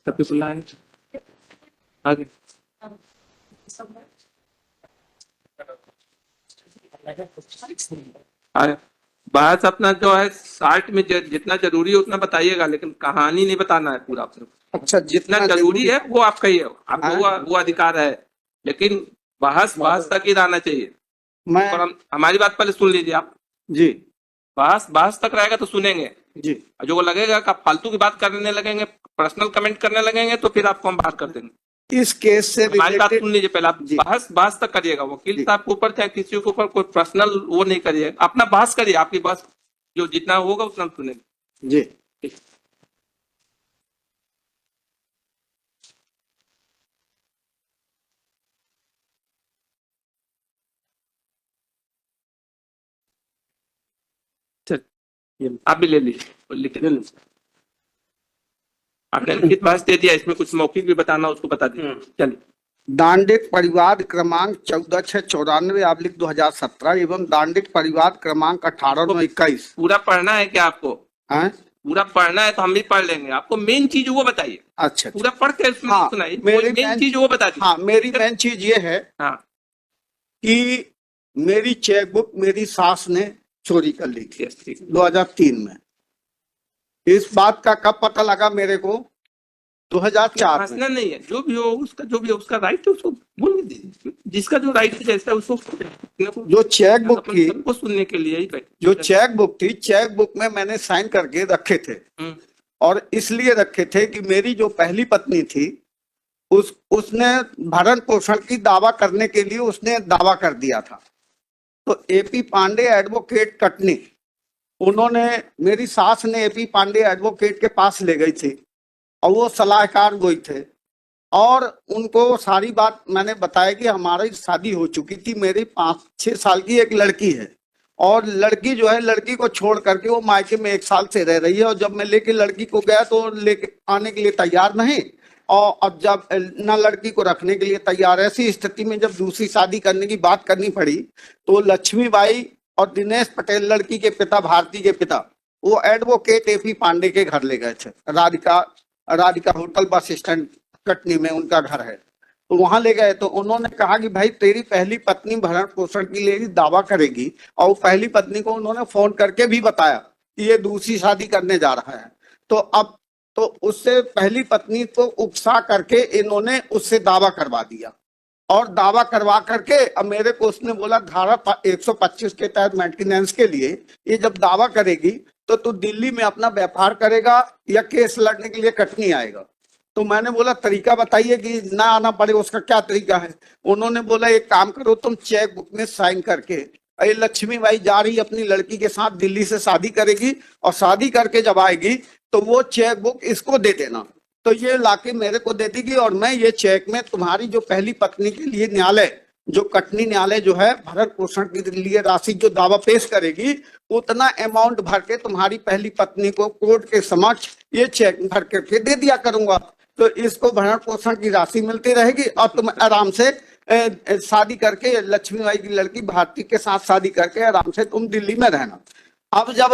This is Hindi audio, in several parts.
तभी बुलाए आगे। हाँ, बहस अपना जो है शार्ट में जितना जरूरी है उतना बताइएगा, लेकिन कहानी नहीं बताना है पूरा अपने। अच्छा, जितना जरूरी है वो आपका ही है, आपको हाँ। वो अधिकार है, लेकिन बहस तक ही रहना चाहिए। मैं और हमारी बात पहले सुन लीजिए आप। जी बहस तक रहेगा तो सुनेंगे, जी और जो लगेगा कि आप फालतू की बात करने लगेंगे, पर्सनल कमेंट करने लगेंगे, तो फिर आपको हम बाहर कर देंगे। इस केस से हमारी बात रिलेटेड सुन लीजिए पहले आप। जी बहस तक करिएगा, वकील जी साहब के ऊपर चाहे किसी के ऊपर कोई पर्सनल वो नहीं करिए, अपना बहस करिए, आपकी बहस जो जितना होगा उतना हम सुनेंगे। जी चल, आप भी ले लीजिए और लिख लीजिए। आपने लिखित बहस दे दिया, इसमें कुछ मौखिक भी बताना उसको बता दीजिए। चलिए। दांडिक परिवाद क्रमांक 14/6/94/2017 एवं दांडिक परिवाद क्रमांक 18/9/21। पूरा पढ़ना है क्या आपको? हैं? पूरा पढ़ना है तो हम भी पढ़ लेंगे, आपको मेन चीज वो बताइए। अच्छा पूरा पढ़ के उसमें हाँ, सुनाइए, मेरी मेन चीज वो बता दीजिए। हाँ, मेरी मेन चीज ये है हाँ, कि मेरी चेकबुक मेरी सास ने चोरी कर ली थी यस, ठीक है। 2003 में। इस बात का कब पता लगा मेरे को? 2004 में। हंसना नहीं है, जो भी हो उसका राइट है, उसको बोलने दीजिए। जिसका जो राइट है जैसा है, उसको जो चेकबुक थी, सबको सुनने के लिए ही बैठे। जो चेकबुक थी, चेकबुक में मैंने साइन करके रखे थे, और इसलिए रखे थे कि मेरी जो पहली पत्नी थी उसने भरण पोषण की दावा करने के लिए उसने दावा कर दिया था। तो एपी पांडे एडवोकेट कटनी, उन्होंने, मेरी सास ने एपी पांडे एडवोकेट के पास ले गई थी, और वो सलाहकार गोई थे, और उनको सारी बात मैंने बताया कि हमारी शादी हो चुकी थी, मेरी 5-6 साल की एक लड़की है, और लड़की जो है, लड़की को छोड़ करके वो मायके में 1 साल से रह रही है, और जब मैं लेके लड़की को गया तो लेके आने के लिए तैयार नहीं, और अब जब न लड़की को रखने के लिए तैयार, ऐसी स्थिति में जब दूसरी शादी करने की बात करनी पड़ी, तो लक्ष्मीबाई और दिनेश पटेल, लड़की के पिता, भारती के पिता, वो एडवोकेट एपी पांडे के घर ले गए थे। Radhika hotel bus stand Katni में उनका घर है। तो वहां ले गए, तो उन्होंने कहा कि भाई तेरी पहली पत्नी भरण पोषण के लिए दावा करेगी, और पहली पत्नी को उन्होंने फोन करके भी बताया कि ये दूसरी शादी करने जा रहा है। तो अब तो उससे पहली पत्नी को उकसा करके इन्होंने उससे दावा करवा दिया, और दावा करवा करके अब मेरे को उसने बोला धारा 125 के तहत मेंटेनेंस के लिए ये जब दावा करेगी तो तू दिल्ली में अपना व्यापार करेगा या केस लड़ने के लिए कटनी आएगा। तो मैंने बोला तरीका बताइए कि ना आना पड़े, उसका क्या तरीका है? उन्होंने बोला एक काम करो, तुम चेक बुक में साइन करके, ये लक्ष्मीबाई जा रही अपनी लड़की के साथ दिल्ली से शादी करेगी, और शादी करके जब आएगी तो वो चेक बुक इसको दे देना। तो ये लाके मेरे को दे देगी, और मैं ये चेक में तुम्हारी जो पहली पत्नी के लिए न्यायालय, जो कटनी न्यायालय जो है भरण पोषण के लिए राशि जो दावा पेश करेगी, उतना अमाउंट भर के तुम्हारी पहली पत्नी को कोर्ट के समक्ष ये चेक भर करके दे दिया करूंगा। तो इसको भरण पोषण की राशि मिलती रहेगी, और तुम आराम से शादी करके, लक्ष्मीबाई की लड़की भारती के साथ शादी करके आराम से तुम दिल्ली में रहना। अब जब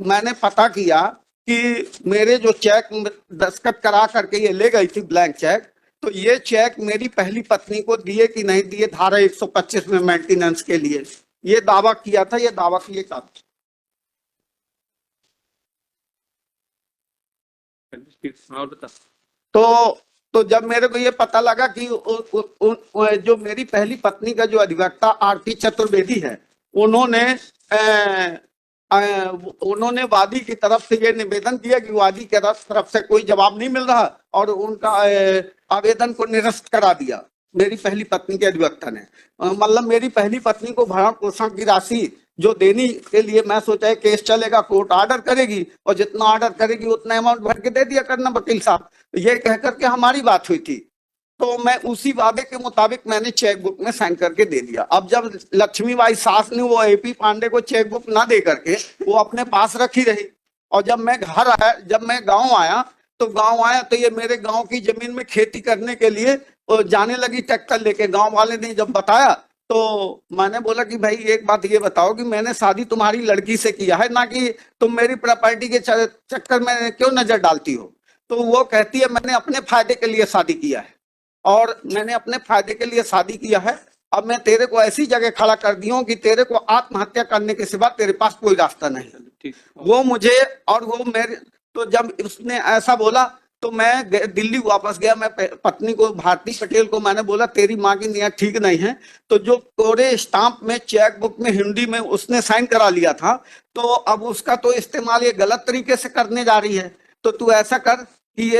मैंने पता किया कि मेरे जो चेक दस्तखत करा करके ये ले गई थी ब्लैंक चेक, तो ये चेक मेरी पहली पत्नी को दिए कि नहीं दिए, धारा 125 में मेंटेनेंस के लिए ये दावा किया था, ये दावा किए का। और बता। तो जब मेरे को ये पता लगा कि जो मेरी पहली पत्नी का जो अधिवक्ता आरती चतुर्वेदी है, उन्होंने वादी की तरफ से ये निवेदन किया कि वादी की तरफ से कोई जवाब नहीं मिल रहा, और उनका आवेदन को निरस्त करा दिया मेरी पहली पत्नी के अधिवक्ता ने। मतलब मेरी पहली पत्नी को भरण पोषण की राशि जो देने के लिए मैं सोचा है केस चलेगा, कोर्ट ऑर्डर करेगी, और जितना ऑर्डर करेगी उतना अमाउंट भर के दे दिया करना वकील साहब, ये कह करके हमारी बात हुई थी। तो मैं उसी वादे के मुताबिक मैंने चेक बुक में साइन करके दे दिया। अब जब लक्ष्मीबाई सास ने वो एपी पांडे को चेक बुक ना दे करके वो अपने पास रखी रही, और जब मैं गांव आया तो ये मेरे गांव की जमीन में खेती करने के लिए जाने लगी ट्रैक्टर लेके। गांव वाले ने जब बताया तो मैंने बोला कि भाई एक बात ये बताओ कि मैंने शादी तुम्हारी लड़की से किया है, ना कि तुम मेरी प्रॉपर्टी के चक्कर में क्यों नजर डालती हो। तो वो कहती है मैंने अपने फायदे के लिए शादी किया है, और मैंने अपने फायदे के लिए शादी किया है। अब मैं तेरे को ऐसी जगह खड़ा कर दी हूँ कि तेरे को आत्महत्या करने के सिवा तेरे पास कोई रास्ता नहीं है। ठीक। वो मुझे और वो मेरे, तो जब उसने ऐसा बोला तो मैं दिल्ली वापस गया। मैं पत्नी को, भारती पटेल को, मैंने बोला तेरी माँ की नीयत ठीक नहीं है। तो जो कोरे स्टाम्प में, चेक बुक में हिंदी में उसने साइन करा लिया था, तो अब उसका तो इस्तेमाल ये गलत तरीके से करने जा रही है। तो तू ऐसा कर कि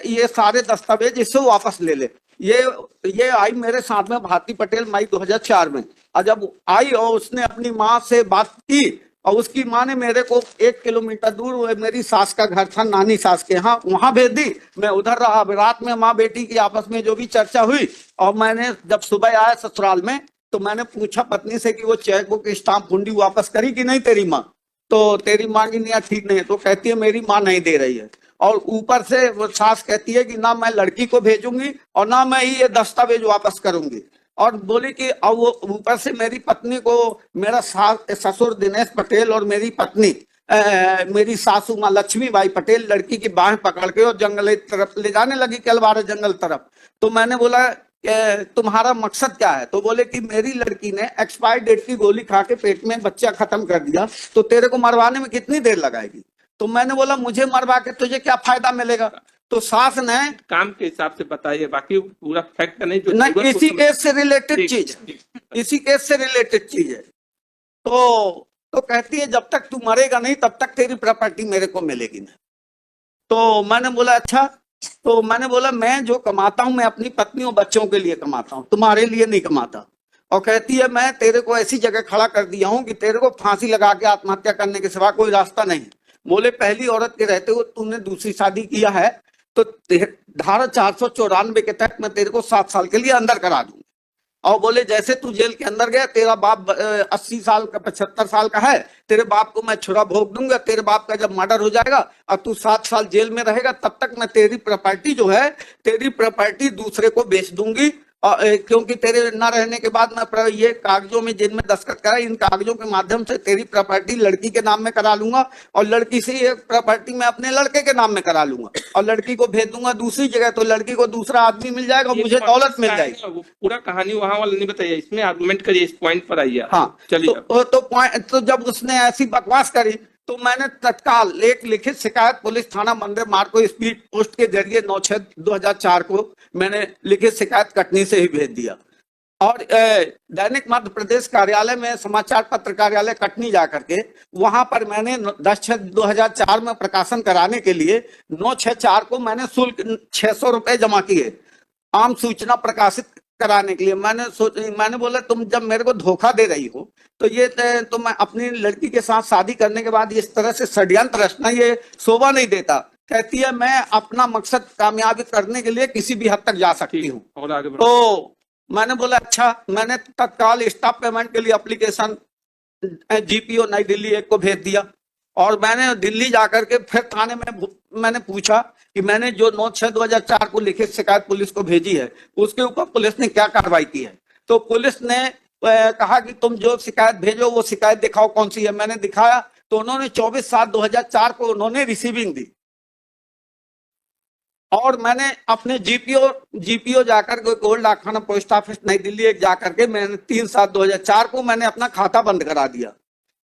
ये सारे दस्तावेज इससे वापस ले ले। ये आई मेरे साथ में भारती पटेल मई 2004 में, और जब आई और उसने अपनी माँ से बात की, और उसकी माँ ने मेरे को 1 किलोमीटर दूर मेरी सास का घर था, नानी सास के यहाँ, वहां भेज दी। मैं उधर रहा। रात में माँ बेटी की आपस में जो भी चर्चा हुई, और मैंने जब सुबह आया ससुराल में तो मैंने पूछा पत्नी से कि वो चेक बुक स्टाम्प हुंडी वापस करी कि नहीं तेरी माँ। तो तेरी माँ की नीयत ठीक नहीं है। तो कहती है मेरी माँ नहीं दे रही है, और ऊपर से वो सास कहती है कि ना मैं लड़की को भेजूंगी और ना मैं ये दस्तावेज वापस करूंगी। और बोली कि अब वो ऊपर से मेरी पत्नी को, मेरा ससुर दिनेश पटेल और मेरी पत्नी मेरी सासू माँ लक्ष्मीबाई पटेल लड़की की बाहें पकड़ के और जंगल तरफ ले जाने लगी, कलवारे जंगल तरफ। तो मैंने बोला तुम्हारा मकसद क्या है। तो बोले कि मेरी लड़की ने एक्सपायर डेट की गोली खा के पेट में बच्चा खत्म कर दिया, तो तेरे को मरवाने में कितनी देर लगाएगी। तो मैंने बोला मुझे मरवा के तुझे क्या फायदा मिलेगा। तो सास ने काम के हिसाब से बताइए, बाकी पूरा फैक्ट नहीं जो नहीं, जरूरत इसी हो केस से रिलेटेड ठीक, चीज, ठीक। इसी केस से रिलेटेड चीज है। तो कहती है जब तक तू मरेगा नहीं तब तक तेरी प्रॉपर्टी मेरे को मिलेगी नहीं। तो मैंने बोला अच्छा। तो मैंने बोला मैं जो कमाता हूं मैं अपनी पत्नी और बच्चों के लिए कमाता हूं, तुम्हारे लिए नहीं कमाता। और कहती है मैं तेरे को ऐसी जगह खड़ा कर दिया हूं कि तेरे को फांसी लगा के आत्महत्या करने के सिवा कोई रास्ता नहीं। बोले पहली औरत के रहते हुए तूने दूसरी शादी किया है, तो धारा 494 के तहत मैं तेरे को 7 साल के लिए अंदर करा दूंगा। और बोले जैसे तू जेल के अंदर गया, तेरा बाप 80 साल का 75 साल का है, तेरे बाप को मैं छुरा भोग दूंगा। तेरे बाप का जब मर्डर हो जाएगा और तू 7 साल जेल में रहेगा, तब तक मैं तेरी प्रॉपर्टी जो है, तेरी प्रॉपर्टी दूसरे को बेच दूंगी। और क्योंकि तेरे न रहने के बाद मैं ये कागजों में जिनमें दस्तखत करा, इन कागजों के माध्यम से तेरी प्रॉपर्टी लड़की के नाम में करा लूंगा, और लड़की से ये प्रॉपर्टी मैं अपने लड़के के नाम में करा लूंगा, और लड़की को भेज दूंगा दूसरी जगह। तो लड़की को दूसरा आदमी मिल जाएगा, मुझे दौलत मिल जाएगी। वो पूरा कहानी वहां वाला नहीं बताइए, इसमें आर्गुमेंट करिए, इस पॉइंट पर आइए। हाँ चलिए। तो जब उसने ऐसी बकवास करी तो मैंने तत्काल एक लिखित शिकायत पुलिस थाना मंदिर मार्ग को स्पीड पोस्ट के जरिए 9/6/2004 को मैंने लिखित शिकायत कटनी से ही भेज दिया। और दैनिक मध्य प्रदेश कार्यालय में, समाचार पत्र कार्यालय कटनी जाकर के वहां पर मैंने 10/6/2004 में प्रकाशन कराने के लिए 9/6/4 को मैंने शुल्क 600 रुपए जमा किए, आम सूचना प्रकाशित कराने के लिए। मैंने बोला तुम जब मेरे को धोखा दे रही हो तो मैं अपनी लड़की के साथ शादी करने के बाद इस तरह से षड्यंत्र रचना ये शोभा नहीं देता। कहती है मैं अपना मकसद कामयाबी करने के लिए किसी भी हद तक जा सकती हूँ। और आगे बढ़ो। तो मैंने बोला अच्छा। मैंने तत्काल स्टॉप पेमेंट के लिए एप्लीकेशन GPO नई दिल्ली 1 को भेज दिया, और मैंने दिल्ली जाकर के फिर थाने में मैंने पूछा कि मैंने जो 9/6/2004 को लिखित शिकायत पुलिस को भेजी है उसके ऊपर पुलिस ने क्या कार्रवाई की है। तो पुलिस ने कहा कि तुम जो शिकायत भेजो वो शिकायत दिखाओ कौन सी है। मैंने दिखाया तो उन्होंने 24/7/2004 को उन्होंने रिसीविंग दी, और मैंने अपने जीपीओ जाकर के गोल्ड डाकखाना पोस्ट ऑफिस नई दिल्ली 1 जाकर के मैंने 3/7/2004 को मैंने अपना खाता बंद करा दिया।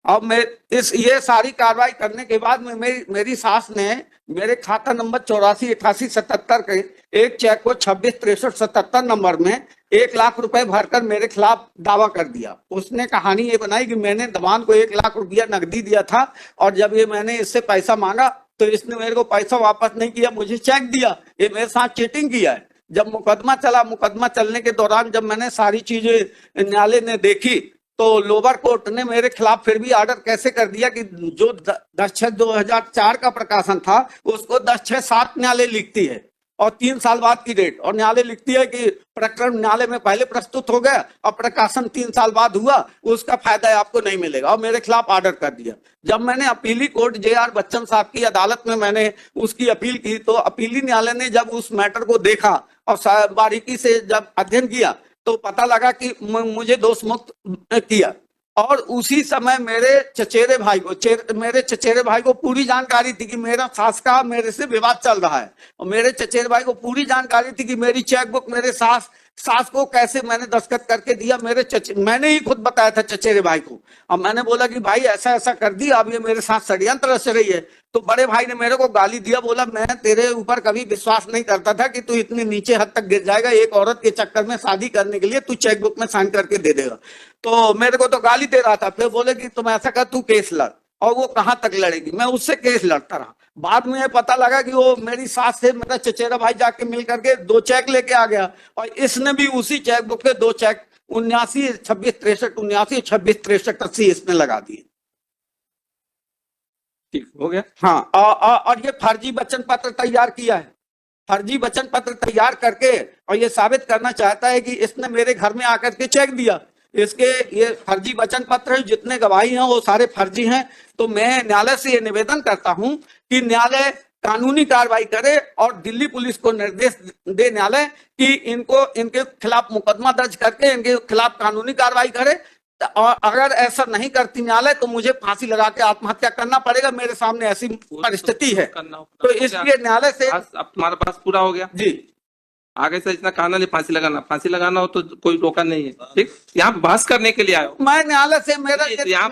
अब ये सारी कार्रवाई करने के बाद में मेरी सास ने मेरे खाता नंबर 848877 के एक चेक को 266377 नंबर में 1 लाख रुपए भरकर मेरे खिलाफ दावा कर दिया। उसने कहानी ये बनाई कि मैंने दमान को 1 लाख रुपया नकदी दिया था, और जब ये मैंने इससे पैसा मांगा तो इसने मेरे को पैसा वापस नहीं किया, मुझे चेक दिया। ये मेरे साथ चीटिंग किया है। जब मुकदमा चलने के दौरान जब मैंने सारी चीजें न्यायालय ने देखी तो लोअर कोर्ट ने मेरे खिलाफ फिर भी ऑर्डर कैसे कर दिया कि जो 10/6/2004 का प्रकाशन था उसको 10/6/7 न्यायालय लिखती है, और 3 साल बाद की डेट, और न्यायालय लिखती है कि प्रकरण न्यायालय में पहले प्रस्तुत हो गया और प्रकाशन 3 साल बाद हुआ, उसका फायदा आपको नहीं मिलेगा, और मेरे खिलाफ ऑर्डर कर दिया। जब मैंने अपीली कोर्ट JR बच्चन साहब की अदालत में मैंने उसकी अपील की, तो अपीली न्यायालय ने जब उस मैटर को देखा और बारीकी से जब अध्ययन किया तो पता लगा कि मुझे दोष मुक्त किया। और उसी समय मेरे चचेरे भाई को पूरी जानकारी थी कि मेरा सास का मेरे से विवाद चल रहा है, और मेरे चचेरे भाई को पूरी जानकारी थी कि मेरी चेकबुक मेरे सास को कैसे मैंने दस्तखत करके दिया। मैंने ही खुद बताया था चचेरे भाई को। अब मैंने बोला कि भाई ऐसा ऐसा कर दिया, अब ये मेरे साथ षड्यंत्र रच रही है। तो बड़े भाई ने मेरे को गाली दिया, बोला मैं तेरे ऊपर कभी विश्वास नहीं करता था कि तू इतनी नीचे हद तक गिर जाएगा, एक औरत के चक्कर में शादी करने के लिए तू चेकबुक में साइन करके दे देगा। तो मेरे को तो गाली दे रहा था। फिर बोले कि तुम ऐसा कर, तू केस लड़। और वो कहां तक लड़ेगी, मैं उससे केस लड़ता रहा। बाद में ये पता लगा कि वो मेरी सास से मेरा चचेरा भाई जाके मिल करके 2 चेक लेके आ गया, और इसने भी उसी चेकबुक के 2 चेक 79 26 63 79 26 63 80 इसने लगा दिए। ठीक हो गया। हाँ, और ये फर्जी वचन पत्र तैयार किया है। फर्जी वचन पत्र तैयार करके और ये साबित करना चाहता है कि इसने मेरे घर में आकर के चेक दिया। इसके ये फर्जी वचन पत्र है, जितने गवाही हैं वो सारे फर्जी हैं। तो मैं न्यायालय से ये निवेदन करता हूं कि न्यायालय कानूनी कार्रवाई करे और दिल्ली पुलिस को निर्देश दे न्यायालय कि इनके खिलाफ मुकदमा दर्ज करके इनके खिलाफ कानूनी कार्रवाई करे। और अगर ऐसा नहीं करती न्यायालय तो मुझे फांसी लगा के आत्महत्या करना पड़ेगा। मेरे सामने ऐसी परिस्थिति है, तो इसलिए न्यायालय से। अब तुम्हारा पास पूरा हो गया जी, आगे से इतना कहना नहीं, फांसी लगाना हो तो कोई रोका नहीं है। ठीक, यहाँ बहस करने के लिए आए हो। मैं न्यायालय से मैं यहाँ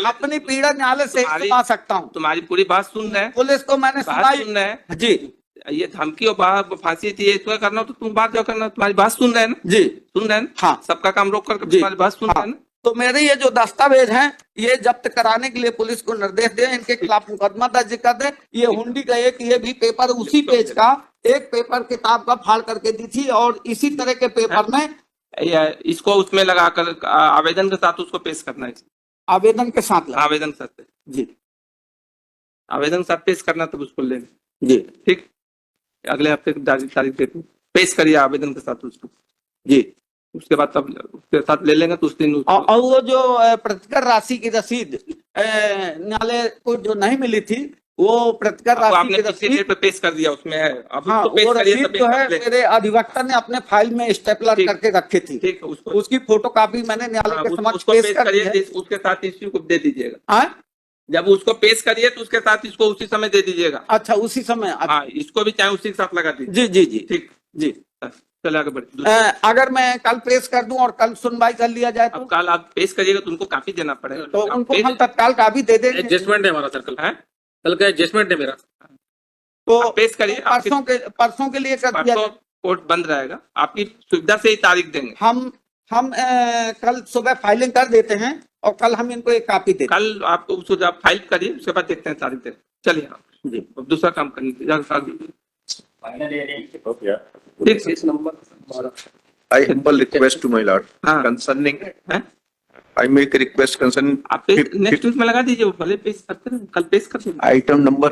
अपनी पीड़ा न्यायालय से सुना सकता हूँ। तुम्हारी पूरी बात सुन रहे हैं, पुलिस को मैंने बात सुन रहे हैं जी। ये धमकी और फांसी थी, इसको करना हो तो तुम बात जो करना, तुम्हारी बात सुन रहे हैं ना जी, सुन रहे हैं। हाँ, सबका काम रोक कर तुम्हारी बात सुन रहे हैं ना। तो मेरे ये जो दस्तावेज हैं ये जब्त कराने के लिए पुलिस को निर्देश दे, इनके खिलाफ मुकदमा दर्ज कर दे। ये हुंडी का ये भी पेपर उसी पेज का एक पेपर किताब का फाड़ करके दी थी, और इसी तरह के पेपर में इसको उसमें लगाकर आवेदन के साथ उसको पेश करना है। आवेदन के साथ आवेदन के साथ जी, आवेदन के साथ पेश करना, तब उसको लेना जी। ठीक, अगले हफ्ते तारीख देती पेश करिए आवेदन के साथ उसको जी। उसके बाद तब उसके साथ ले लेंगे तो उस दिन और वो जो प्रतिकर राशि की रसीद न्यायालय को जो नहीं मिली थी, वो प्रतिकर राशि की रसीद पे पेश कर दिया, उसमें है। अब हाँ, वो रसीद जो है मेरे अधिवक्ता ने अपने फाइल में स्टेपलर करके रखी थी। ठीक, उसकी फोटोकॉपी मैंने न्यायालय के समक्ष पेश कर दी है। उसके साथ इसी को दे दीजिएगा। हाँ, जब उसको पेश करिए तो उसके साथ इसको उसी समय दे दीजिएगा। अच्छा, उसी समय। हाँ, इसको भी चाहे उसी के साथ लगा दीजिए। जी जी जी, ठीक जी, चले आगे बढ़िए। अगर मैं कल पेश कर दूं और कल सुनवाई कर लिया जाए तो? कल आप पेश करिएगा तो उनको काफी देना पड़ेगा, तो उनको हम तत्काल काफी दे देंगे। एडजस्टमेंट है हमारा सर, कल का एडजस्टमेंट है मेरा। तो पेश करिए, परसों के लिए कर दिया। कोर्ट बंद रहेगा, आपकी सुविधा से ही तारीख देंगे। हम कल सुबह फाइलिंग कर देते हैं और कल हम इनको एक कॉपी देते हैं। कल आपको उसको जब फाइल करिए उसके बाद देखते हैं तारीख देंगे। चलिए आप जी, अब दूसरा काम करने I humble request to my lord हाँ। concerning. हैं? I make a request concerning आप नेक्स्ट वीक में लगा दीजिए, वो भले पेश करते हैं, कल पेश कर दीजिए। item number